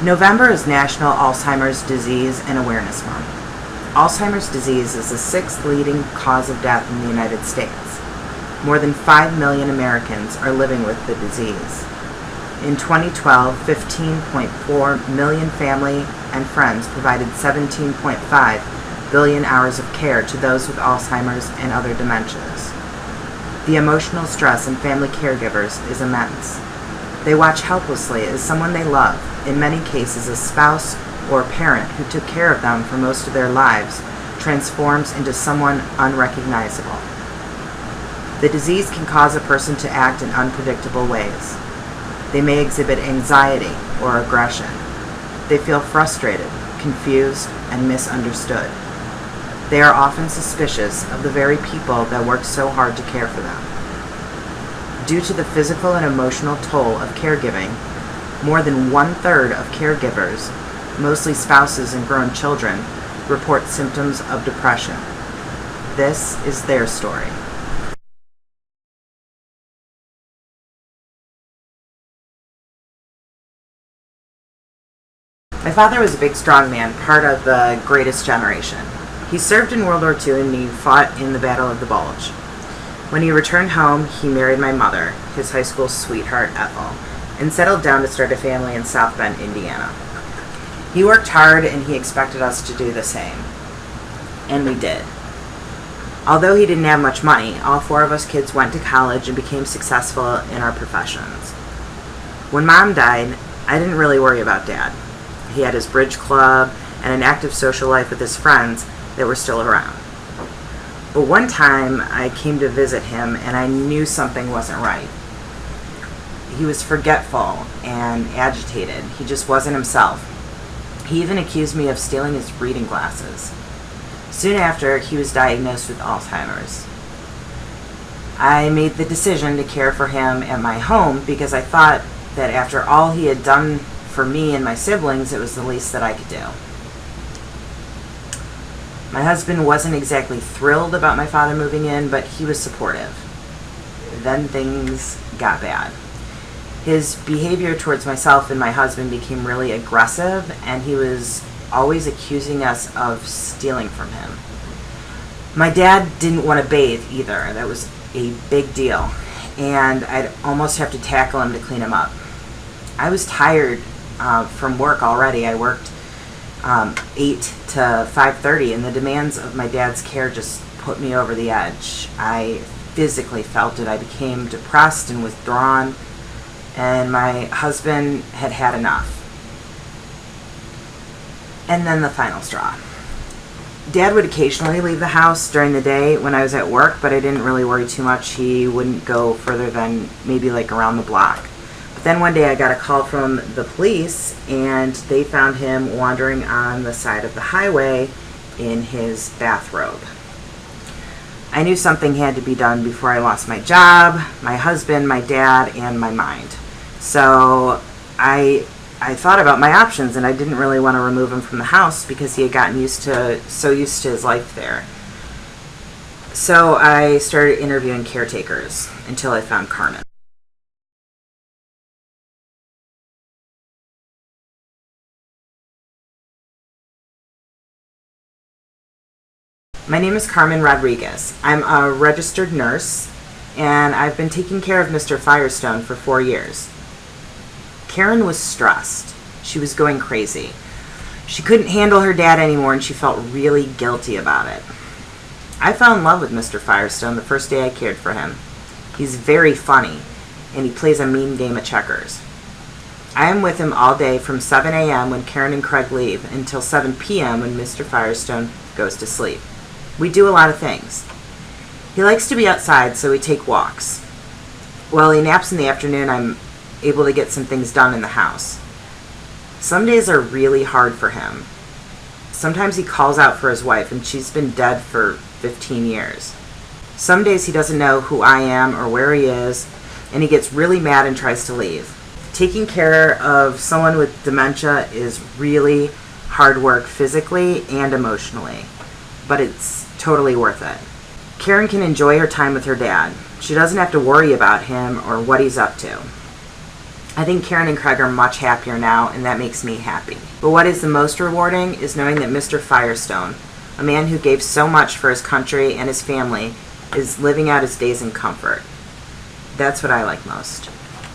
November is National Alzheimer's Disease and Awareness Month. Alzheimer's disease is the sixth leading cause of death in the United States. More than 5 million Americans are living with the disease. In 2012, 15.4 million family and friends provided 17.5 billion hours of care to those with Alzheimer's and other dementias. The emotional stress in family caregivers is immense. They watch helplessly as someone they love, in many cases a spouse or a parent who took care of them for most of their lives, transforms into someone unrecognizable. The disease can cause a person to act in unpredictable ways. They may exhibit anxiety or aggression. They feel frustrated, confused, and misunderstood. They are often suspicious of the very people that work so hard to care for them. Due to the physical and emotional toll of caregiving, more than 1/3 of caregivers, mostly spouses and grown children, report symptoms of depression. This is their story. My father was a big, strong man, part of the greatest generation. He served in World War II and he fought in the Battle of the Bulge. When he returned home, he married my mother, his high school sweetheart, Ethel, and settled down to start a family in South Bend, Indiana. He worked hard and he expected us to do the same. And we did. Although he didn't have much money, all 4 of us kids went to college and became successful in our professions. When Mom died, I didn't really worry about Dad. He had his bridge club and an active social life with his friends that were still around. But one time I came to visit him and I knew something wasn't right. He was forgetful and agitated. He just wasn't himself. He even accused me of stealing his reading glasses. Soon after, he was diagnosed with Alzheimer's. I made the decision to care for him at my home because I thought that after all he had done for me and my siblings, it was the least that I could do. My husband wasn't exactly thrilled about my father moving in, but he was supportive. Then things got bad. His behavior towards myself and my husband became really aggressive, and he was always accusing us of stealing from him. My dad didn't want to bathe either. That was a big deal, and I'd almost have to tackle him to clean him up. I was tired from work already. I worked 8 to 5:30, and the demands of my dad's care just put me over the edge. I physically felt it. I became depressed and withdrawn, and my husband had had enough. And then the final straw. Dad would occasionally leave the house during the day when I was at work, but I didn't really worry too much. He wouldn't go further than maybe like around the block. Then one day I got a call from the police and they found him wandering on the side of the highway in his bathrobe. I knew something had to be done before I lost my job, my husband, my dad, and my mind. So I thought about my options, and I didn't really want to remove him from the house because he had gotten so used to his life there. So I started interviewing caretakers until I found Carmen. My name is Carmen Rodriguez. I'm a registered nurse, and I've been taking care of Mr. Firestone for 4 years. Karen was stressed. She was going crazy. She couldn't handle her dad anymore, and she felt really guilty about it. I fell in love with Mr. Firestone the first day I cared for him. He's very funny, and he plays a mean game of checkers. I am with him all day from 7 a.m. when Karen and Craig leave until 7 p.m. when Mr. Firestone goes to sleep. We do a lot of things. He likes to be outside, so we take walks. While he naps in the afternoon, I'm able to get some things done in the house. Some days are really hard for him. Sometimes he calls out for his wife, and she's been dead for 15 years. Some days he doesn't know who I am or where he is, and he gets really mad and tries to leave. Taking care of someone with dementia is really hard work physically and emotionally, but it's totally worth it. Karen can enjoy her time with her dad. She doesn't have to worry about him or what he's up to. I think Karen and Craig are much happier now, and that makes me happy. But what is the most rewarding is knowing that Mr. Firestone, a man who gave so much for his country and his family, is living out his days in comfort. That's what I like most.